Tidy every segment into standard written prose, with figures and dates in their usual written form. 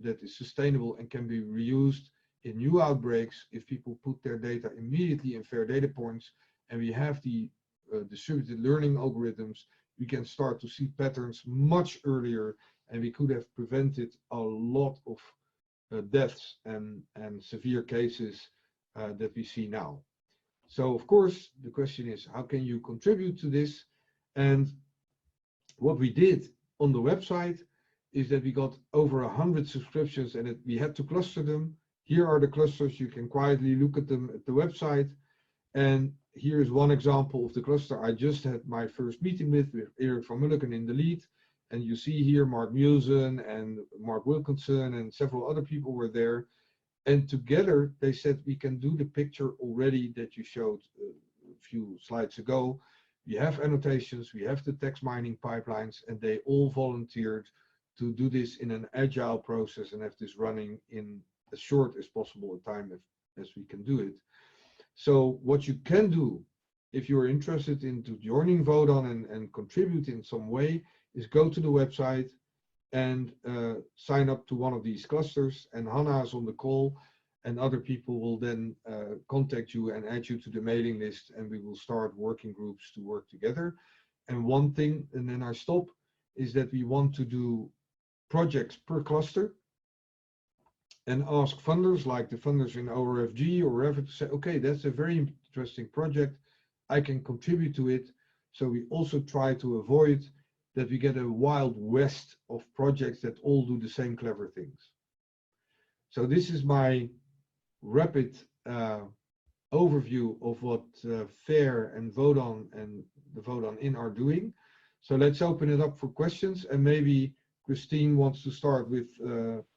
that is sustainable and can be reused in new outbreaks if people put their data immediately in fair data points, and we have the distributed learning algorithms, we can start to see patterns much earlier, and we could have prevented a lot of deaths and severe cases that we see now. So of course the question is, how can you contribute to this? And what we did on the website is that we got over 100 subscriptions, and we had to cluster them. Here are the clusters. You can quietly look at them at the website. And here's one example of the cluster I just had my first meeting with Erik van Mulliken in the lead. And you see here Mark Musen and Mark Wilkinson and several other people were there. And together they said, we can do the picture already that you showed a few slides ago. We have annotations, we have the text mining pipelines, and they all volunteered to do this in an agile process and have this running in as short as possible a time as we can do it. So what you can do if you're interested into joining VODAN and contribute in some way is go to the website and sign up to one of these clusters, and Hannah is on the call, and other people will then contact you and add you to the mailing list, and we will start working groups to work together. And one thing, and then I stop, is that we want to do projects per cluster and ask funders like the funders in ORFG or wherever to say, okay, that's a very interesting project, I can contribute to it. So we also try to avoid that we get a wild west of projects that all do the same clever things. So this is my rapid overview of what FAIR and VODAN and the VODAN in are doing. So let's open it up for questions, and maybe Christine wants to start with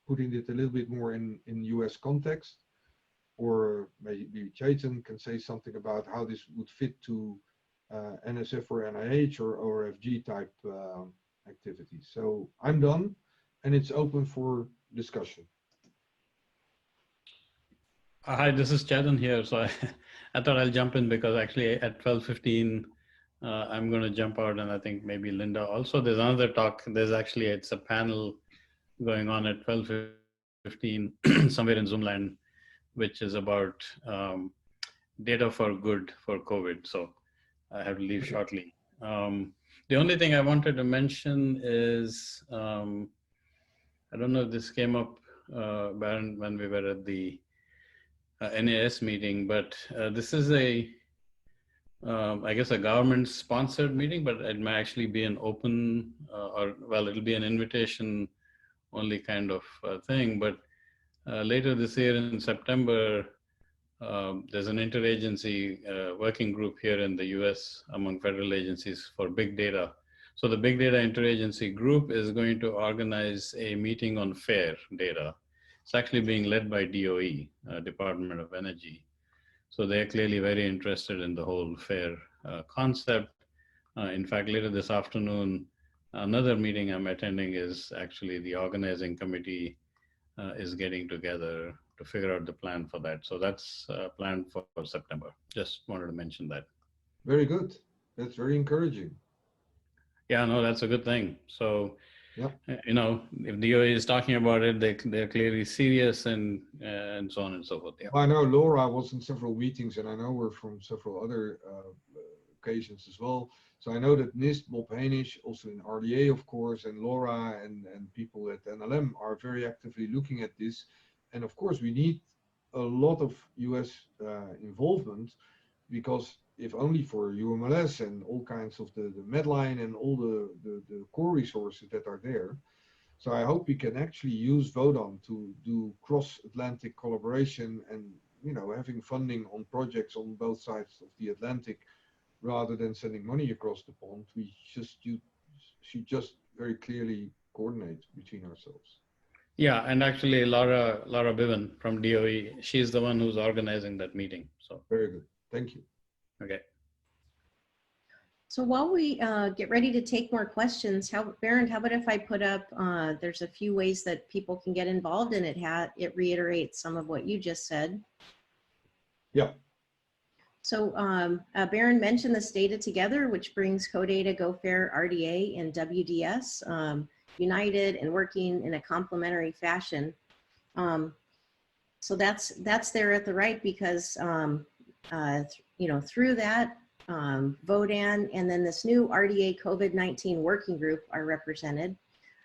putting it a little bit more in US context, or maybe Chetan can say something about how this would fit to NSF or NIH or ORFG type activities. So I'm done, and it's open for discussion. Hi, this is Chetan here. So I thought I'll jump in because actually at 12:15, I'm going to jump out, and I think maybe Linda also. There's another talk. It's a panel going on at 12:15 somewhere in Zoomland, which is about data for good for COVID. So I have to leave shortly. The only thing I wanted to mention is, I don't know if this came up, Barend, when we were at the NAS meeting, but this is I guess a government-sponsored meeting, but it may actually be an open, it'll be an invitation-only kind of thing. But later this year in September, there's an interagency working group here in the US among federal agencies for big data. So the big data interagency group is going to organize a meeting on FAIR data. It's actually being led by DOE, Department of Energy. So they're clearly very interested in the whole FAIR concept. In fact, later this afternoon, another meeting I'm attending is actually the organizing committee is getting together to figure out the plan for that. So that's planned for September. Just wanted to mention that. Very good. That's very encouraging. Yeah, no, that's a good thing. So, yeah, you know, if DOE is talking about it, they're clearly serious and so on and so forth. Yeah. Well, I know Laura was in several meetings, and I know her from several other occasions as well. So I know that NIST, Bob Hainish, also in RDA, of course, and Laura and people at NLM are very actively looking at this. And of course, we need a lot of US involvement, because if only for UMLS and all kinds of the Medline and all the core resources that are there. So I hope we can actually use VODAN to do cross-Atlantic collaboration and, you know, having funding on projects on both sides of the Atlantic, rather than sending money across the pond. We should just very clearly coordinate between ourselves. Yeah, and actually Laura Biven from DOE, she's the one who's organizing that meeting. So very good. Thank you. Okay. So while we get ready to take more questions, Barend, how about if I put up, there's a few ways that people can get involved, and it reiterates some of what you just said. Yeah. So Barend mentioned this Data Together, which brings CODATA, GoFair, RDA, and WDS. united and working in a complementary fashion. So that's there at the right because, you know, through that, VODAN and then this new RDA COVID-19 working group are represented.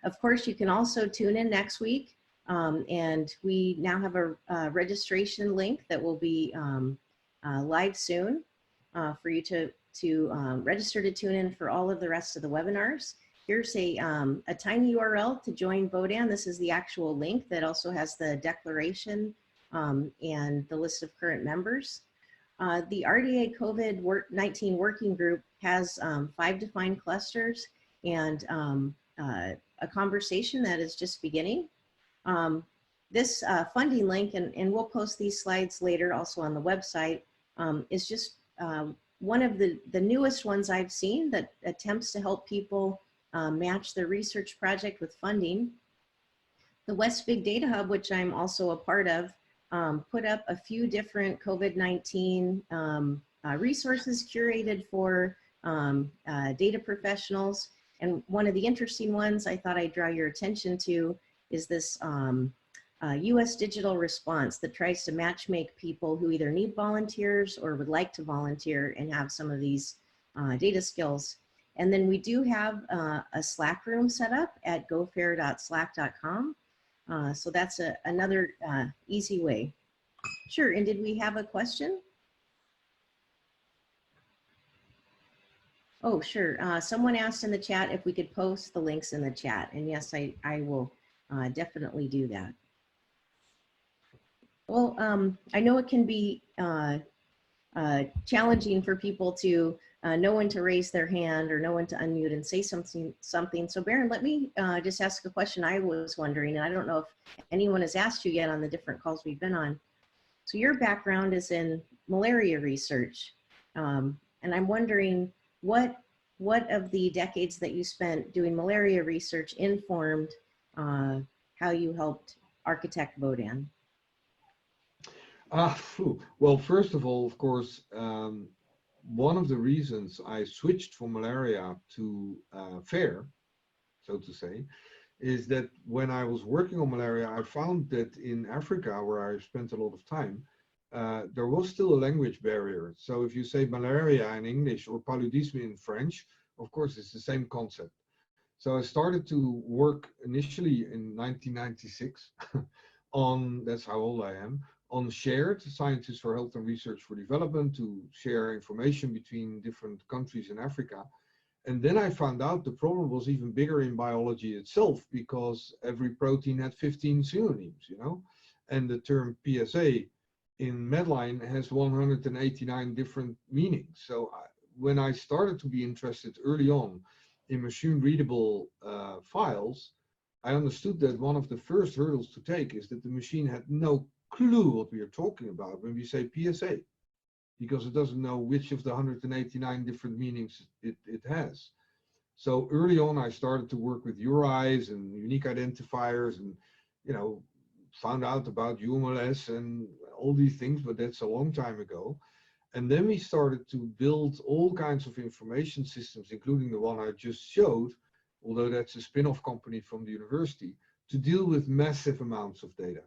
Of course, you can also tune in next week. And we now have a registration link that will be live soon for you to register to tune in for all of the rest of the webinars. Here's a tiny URL to join VODAN. This is the actual link that also has the declaration and the list of current members. The RDA COVID-19 working group has 5 defined clusters and a conversation that is just beginning. This funding link, and we'll post these slides later also on the website, is just one of the newest ones I've seen that attempts to help people match their research project with funding. The West Big Data Hub, which I'm also a part of, put up a few different COVID-19 resources curated for data professionals. And one of the interesting ones I thought I'd draw your attention to is this US digital response that tries to matchmake people who either need volunteers or would like to volunteer and have some of these data skills. And then we do have a Slack room set up at gofair.slack.com. So that's another easy way. Sure, and did we have a question? Oh, sure. Someone asked in the chat if we could post the links in the chat. And yes, I will definitely do that. Well, I know it can be challenging for people to know when to raise their hand or know when to unmute and say something. So Barend, let me just ask a question I was wondering, and I don't know if anyone has asked you yet on the different calls we've been on. So your background is in malaria research. And I'm wondering what of the decades that you spent doing malaria research informed how you helped architect VODAN? Well, first of all, of course, one of the reasons I switched from malaria to FAIR, so to say, is that when I was working on malaria, I found that in Africa, where I spent a lot of time, there was still a language barrier. So if you say malaria in English or paludisme in French, of course, it's the same concept. So I started to work initially in 1996 on, that's how old I am, on shared Scientists for Health and Research for Development to share information between different countries in Africa. And then I found out the problem was even bigger in biology itself because every protein had 15 synonyms, you know, and the term PSA in Medline has 189 different meanings. So when I started to be interested early on in machine readable files, I understood that one of the first hurdles to take is that the machine had no clue what we are talking about when we say PSA, because it doesn't know which of the 189 different meanings it has. So early on, I started to work with URIs and unique identifiers and, you know, found out about UMLS and all these things, but that's a long time ago. And then we started to build all kinds of information systems, including the one I just showed, although that's a spin-off company from the university, to deal with massive amounts of data.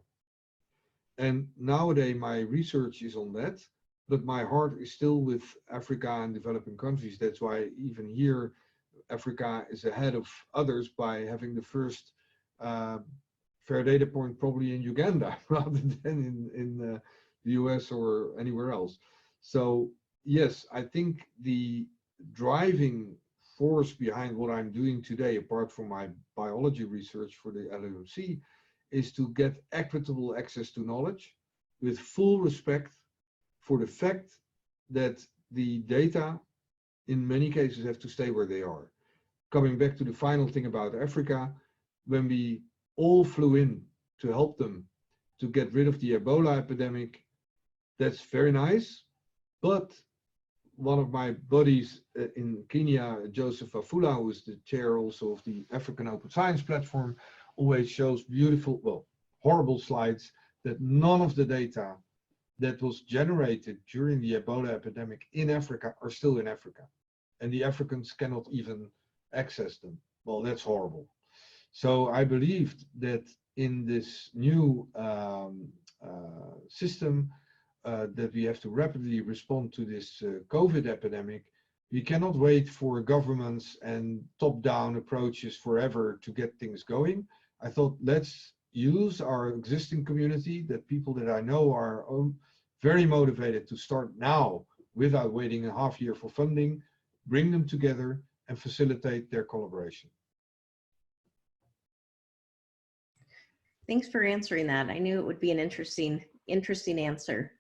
And nowadays my research is on that, but my heart is still with Africa and developing countries. That's why even here, Africa is ahead of others by having the first fair data point probably in Uganda rather than in the US or anywhere else. So yes, I think the driving force behind what I'm doing today, apart from my biology research for the LUMC, is to get equitable access to knowledge with full respect for the fact that the data in many cases have to stay where they are. Coming back to the final thing about Africa, when we all flew in to help them to get rid of the Ebola epidemic, that's very nice. But one of my buddies in Kenya, Joseph Afula, who is the chair also of the African Open Science Platform, always shows beautiful, well, horrible slides that none of the data that was generated during the Ebola epidemic in Africa are still in Africa. And the Africans cannot even access them. Well, that's horrible. So I believed that in this new system, that we have to rapidly respond to this COVID epidemic. We cannot wait for governments and top-down approaches forever to get things going. I thought, let's use our existing community, that people that I know are very motivated to start now without waiting a half year for funding, bring them together and facilitate their collaboration. Thanks for answering that. I knew it would be an interesting answer.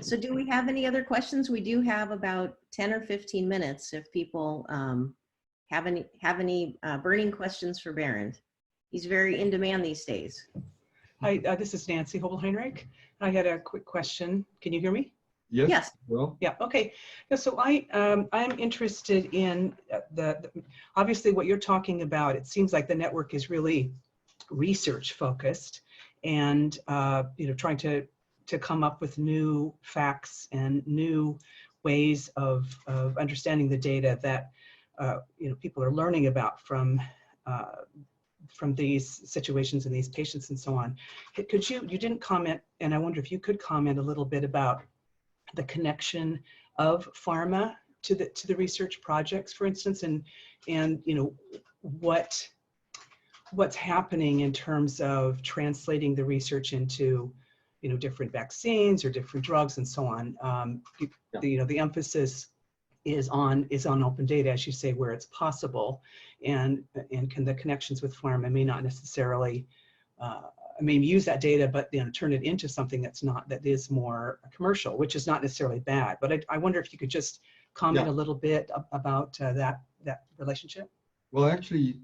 So do we have any other questions? We do have about 10 or 15 minutes if people have any burning questions for Barend. He's very in demand these days. Hi, this is Nancy Hobel-Heinrich. I had a quick question. Can you hear me? Yes. Yes. Well. Yeah. Okay. So I'm interested in obviously what you're talking about. It seems like the network is really research focused, and trying to come up with new facts and new ways of understanding the data that people are learning about from these situations and these patients and so on. Could you didn't comment, and I wonder if you could comment a little bit about the connection of pharma to the research projects, for instance, and what's happening in terms of translating the research into different vaccines or different drugs and so on. The emphasis is on open data, as you say, where it's possible, and the connections with pharma may not necessarily use that data, but turn it into something that is more commercial, which is not necessarily bad. But I wonder if you could just comment a little bit about that relationship. Well, actually,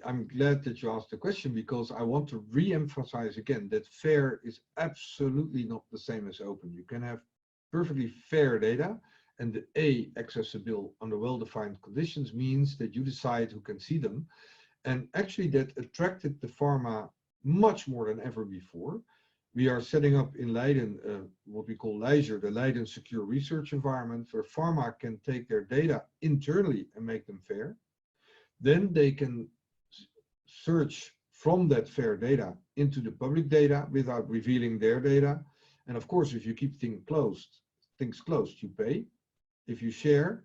I'm glad that you asked the question, because I want to re-emphasize again that fair is absolutely not the same as open. You can have perfectly fair data, and the accessible under well-defined conditions means that you decide who can see them. And actually that attracted the pharma much more than ever before. We are setting up in Leiden what we call Leisure, the Leiden Secure Research Environment, where pharma can take their data internally and make them fair. Then they can search from that fair data into the public data without revealing their data. And of course, if you keep things closed, you pay. If you share,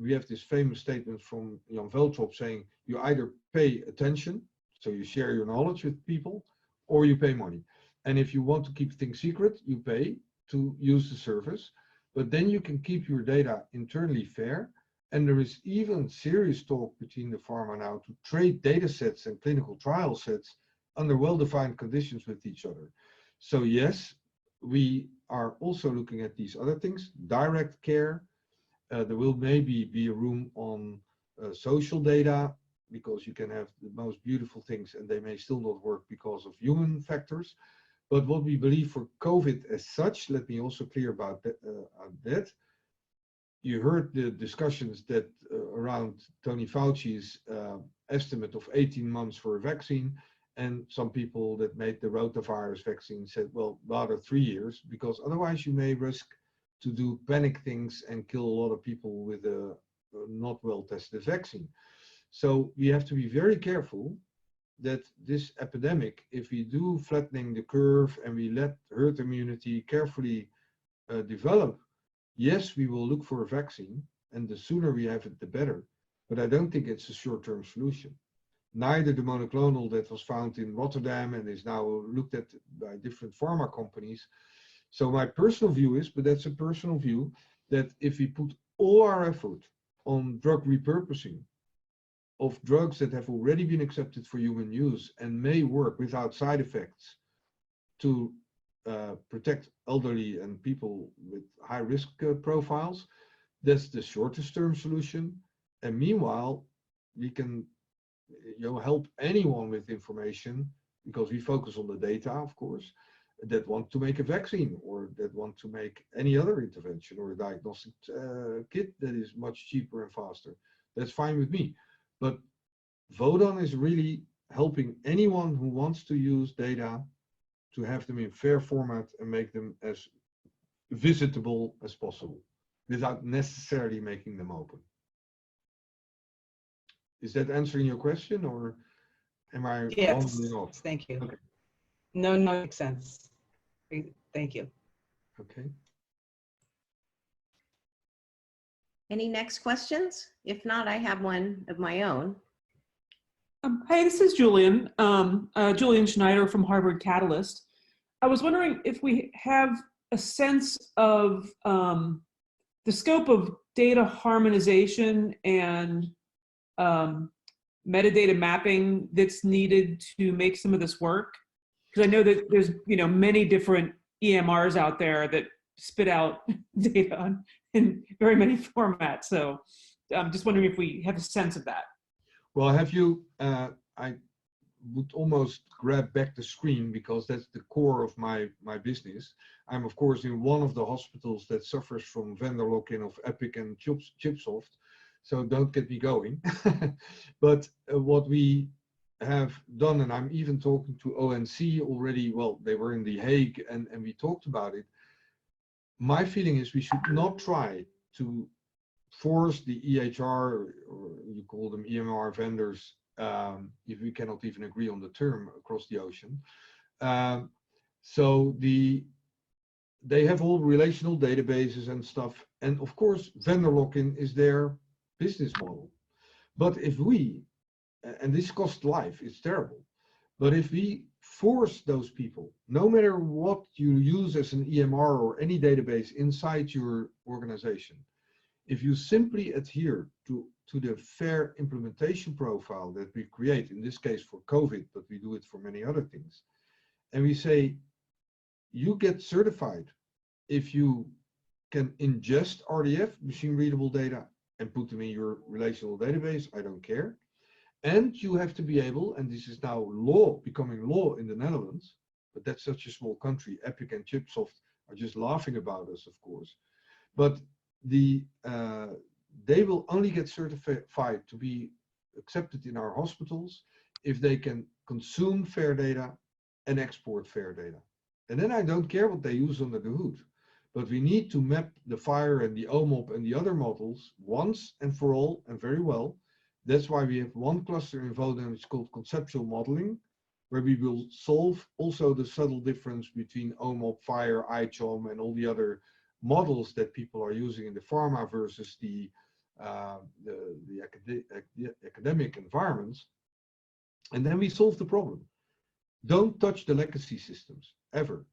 we have this famous statement from Jan Veltrop saying, you either pay attention, so you share your knowledge with people, or you pay money. And if you want to keep things secret, you pay to use the service. But then you can keep your data internally fair. And there is even serious talk between the pharma now to trade data sets and clinical trial sets under well-defined conditions with each other. So yes, we are also looking at these other things, direct care. There will maybe be a room on social data, because you can have the most beautiful things and they may still not work because of human factors. But what we believe for COVID as such, let me also clear about that. You heard the discussions that around Tony Fauci's estimate of 18 months for a vaccine, and some people that made the rotavirus vaccine said, well, rather 3 years, because otherwise you may risk to do panic things and kill a lot of people with a not well tested vaccine. So we have to be very careful that this epidemic, if we do flattening the curve and we let herd immunity carefully develop, yes, we will look for a vaccine, and the sooner we have it, the better. But I don't think it's a short-term solution. Neither the monoclonal that was found in Rotterdam and is now looked at by different pharma companies. So my personal view is, but that's a personal view, that if we put all our effort on drug repurposing of drugs that have already been accepted for human use and may work without side effects to protect elderly and people with high risk profiles, that's the shortest term solution. And meanwhile, we can help anyone with information, because we focus on the data, of course, that want to make a vaccine or that want to make any other intervention or a diagnostic kit that is much cheaper and faster. That's fine with me. But VODAN is really helping anyone who wants to use data to have them in fair format and make them as visitable as possible without necessarily making them open. Is that answering your question, or? Am I wrong Yes, or not? thank you. Okay. No, no, makes sense. Thank you. Okay. Any next questions? If not, I have one of my own. Hey, this is Julian. Julian Schneider from Harvard Catalyst. I was wondering if we have a sense of the scope of data harmonization and metadata mapping that's needed to make some of this work. Because I know that there's many different EMRs out there that spit out data in very many formats. So I'm just wondering if we have a sense of that. Well, have you, I would almost grab back the screen because that's the core of my business. I'm of course in one of the hospitals that suffers from vendor lock-in of Epic and Chipsoft. So don't get me going. But what we have done, and I'm even talking to ONC already, well, they were in The Hague and we talked about it. My feeling is we should not try to force the EHR, or you call them EMR vendors, if we cannot even agree on the term across the ocean. So they have all relational databases and stuff. And of course, vendor lock-in is their business model. But if we, and this costs life, it's terrible. But if we force those people, no matter what you use as an EMR or any database inside your organization, if you simply adhere to the fair implementation profile that we create, in this case for COVID, but we do it for many other things, and we say, you get certified if you can ingest RDF, machine readable data, and put them in your relational database, I don't care. And you have to be able, and this is now law, becoming law in the Netherlands, but that's such a small country, Epic and Chipsoft are just laughing about us, of course. But they will only get certified to be accepted in our hospitals if they can consume fair data and export fair data. And then I don't care what they use under the hood, but we need to map the FHIR and the OMOP and the other models once and for all and very well. That's why we have one cluster in VODAN, which is called conceptual modeling, where we will solve also the subtle difference between OMOP, FHIR, ICHOM, and all the other models that people are using in the pharma versus the academic environments. And then we solve the problem. Don't touch the legacy systems, ever.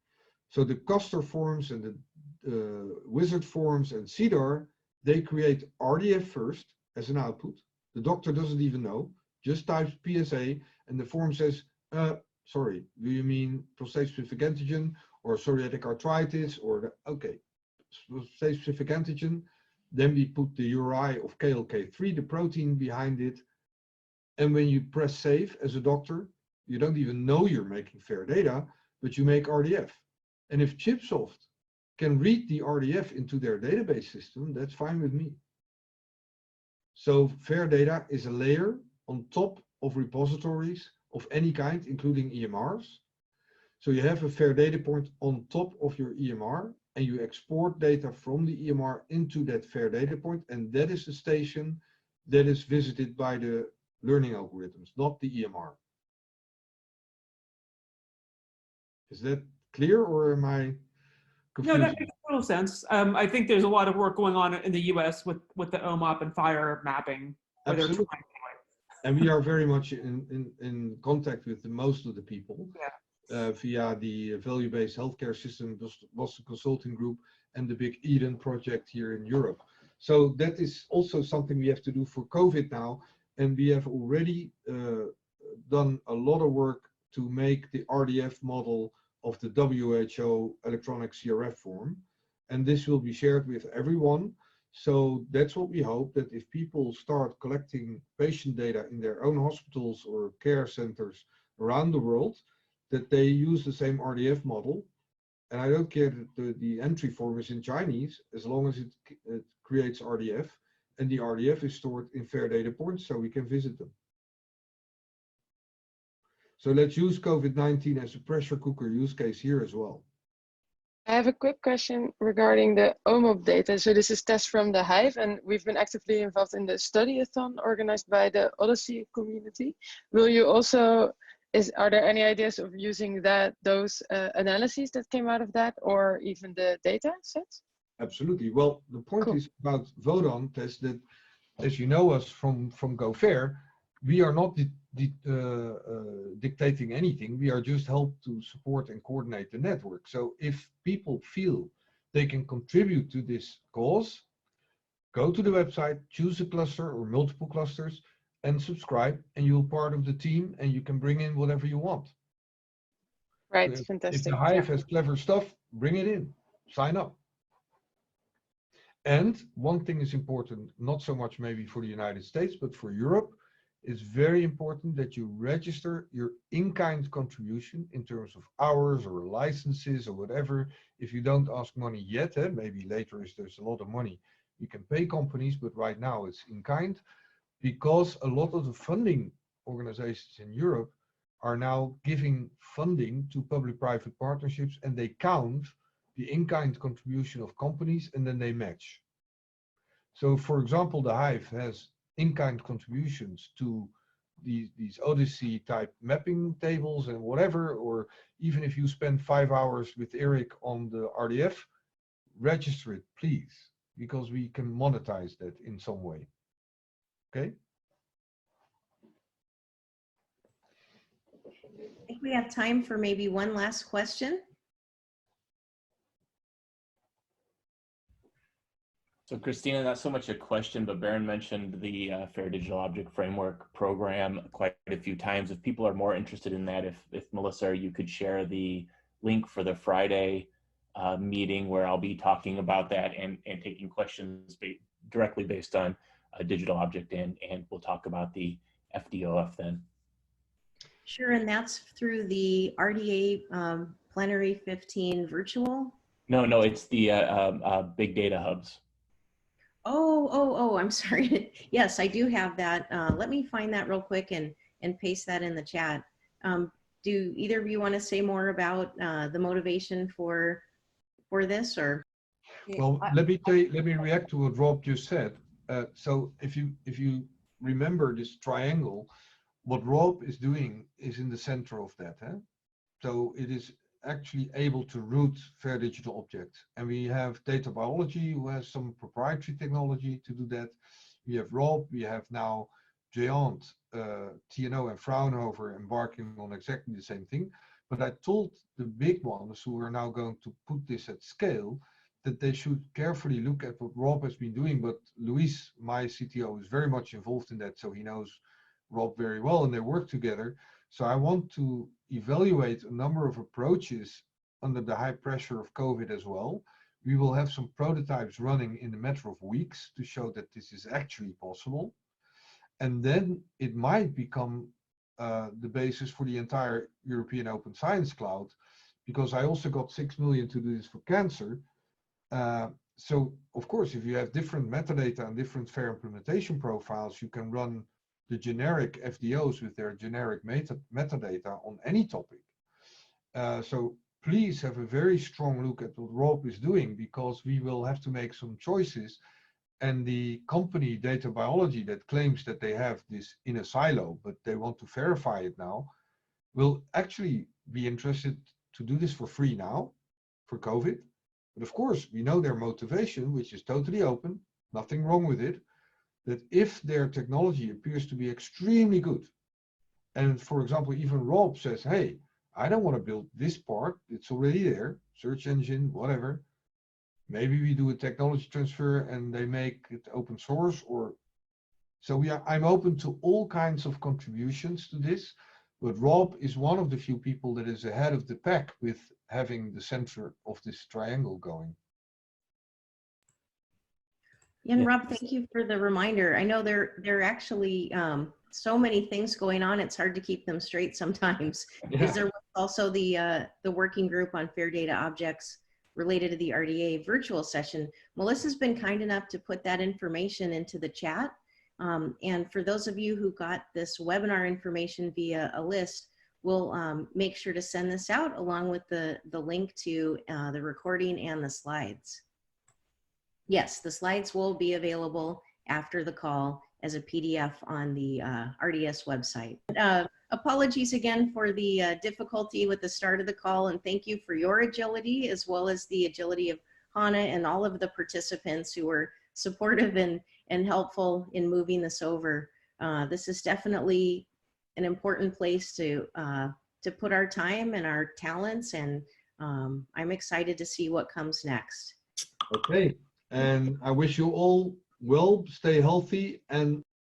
So the Castor forms and the Wizard forms and CEDAR, they create RDF first as an output. The doctor doesn't even know, just types PSA, and the form says, sorry, do you mean prostate-specific antigen or psoriatic arthritis, or okay, prostate-specific antigen. Then we put the URI of KLK3, the protein behind it. And when you press save as a doctor, you don't even know you're making fair data, but you make RDF. And if Chipsoft can read the RDF into their database system, that's fine with me. So fair data is a layer on top of repositories of any kind, including EMRs. So you have a fair data point on top of your EMR, and you export data from the EMR into that fair data point, and that is the station that is visited by the learning algorithms, not the EMR. Is that clear, or am I confused? No, that makes total sense. I think there's a lot of work going on in the US with the OMOP and FHIR mapping. Absolutely. And we are very much in contact with most of the people. Yeah. Via the value-based healthcare system, Boston Consulting Group, and the big Eden project here in Europe. So that is also something we have to do for COVID now. And we have already done a lot of work to make the RDF model of the WHO electronic CRF form. And this will be shared with everyone. So that's what we hope, that if people start collecting patient data in their own hospitals or care centers around the world, that they use the same RDF model. And I don't care that the entry form is in Chinese, as long as it creates RDF, and the RDF is stored in fair data points so we can visit them. So let's use COVID-19 as a pressure cooker use case here as well. I have a quick question regarding the OMOP data. So this is test from the Hive, and we've been actively involved in the study-a-thon organized by the Odyssey community. Will you also, are there any ideas of using those analyses that came out of that, or even the data sets? Absolutely. Well, the point Cool. is about VODAN test that, as you know us from GoFair, we are not dictating anything. We are just help to support and coordinate the network. So if people feel they can contribute to this cause, go to the website, choose a cluster or multiple clusters and subscribe, and you're part of the team and you can bring in whatever you want. Right, So fantastic. if the Hive has clever stuff, bring it in, sign up. And one thing is important, not so much maybe for the United States, but for Europe, it's very important that you register your in-kind contribution in terms of hours or licenses or whatever. If you don't ask money yet, maybe later if there's a lot of money, you can pay companies, but right now it's in-kind, because a lot of the funding organizations in Europe are now giving funding to public-private partnerships, and they count the in-kind contribution of companies and then they match. So for example, the Hive has in-kind contributions to these Odyssey type mapping tables and whatever, or even if you spend 5 hours with Eric on the RDF, register it, please, because we can monetize that in some way. Okay? I think we have time for maybe one last question. So Christina, not so much a question, but Barend mentioned the Fair Digital Object Framework program quite a few times. If people are more interested in that, if Melissa, you could share the link for the Friday meeting where I'll be talking about that and taking questions directly based on a digital object, and we'll talk about the FDOF then. Sure, and that's through the RDA Plenary 15 virtual? No, it's the big data hubs. Oh, I'm sorry. Yes, I do have that. Let me find that real quick and paste that in the chat. Do either of you want to say more about the motivation for this, or? Well, let me react to what Rob just said. So if you remember this triangle, what Rob is doing is in the center of that. So it is actually able to route fair digital objects. And we have data biology who has some proprietary technology to do that. We have Rob, we have now Jayant, TNO and Fraunhofer embarking on exactly the same thing. But I told the big ones who are now going to put this at scale that they should carefully look at what Rob has been doing. But Luis, my CTO, is very much involved in that, so he knows Rob very well and they work together. So I want to evaluate a number of approaches under the high pressure of COVID as well. We will have some prototypes running in a matter of weeks to show that this is actually possible. And then it might become the basis for the entire European Open Science Cloud, because I also got 6 million to do this for cancer. So of course, if you have different metadata and different fair implementation profiles, you can run the generic FDOs with their generic metadata on any topic. So please have a very strong look at what Rob is doing, because we will have to make some choices. And the company Data Biology that claims that they have this in a silo, but they want to verify it now, will actually be interested to do this for free now for COVID. But of course, we know their motivation, which is totally open, nothing wrong with it, that if their technology appears to be extremely good, and for example, even Rob says, hey, I don't want to build this part, it's already there, search engine, whatever. Maybe we do a technology transfer and they make it open source, or so I'm open to all kinds of contributions to this, but Rob is one of the few people that is ahead of the pack with having the center of this triangle going. And Yeah. Rob, thank you for the reminder. I know there are actually so many things going on, it's hard to keep them straight sometimes. Because there was also the working group on fair data objects related to the RDA virtual session. Melissa's been kind enough to put that information into the chat. And for those of you who got this webinar information via a list, we'll make sure to send this out along with the link to the recording and the slides. Yes, the slides will be available after the call as a PDF on the RDS website. Apologies again for the difficulty with the start of the call, and thank you for your agility as well as the agility of Hannah and all of the participants who were supportive and helpful in moving this over. This is definitely an important place to put our time and our talents, and I'm excited to see what comes next. Okay, and I wish you all well, stay healthy, and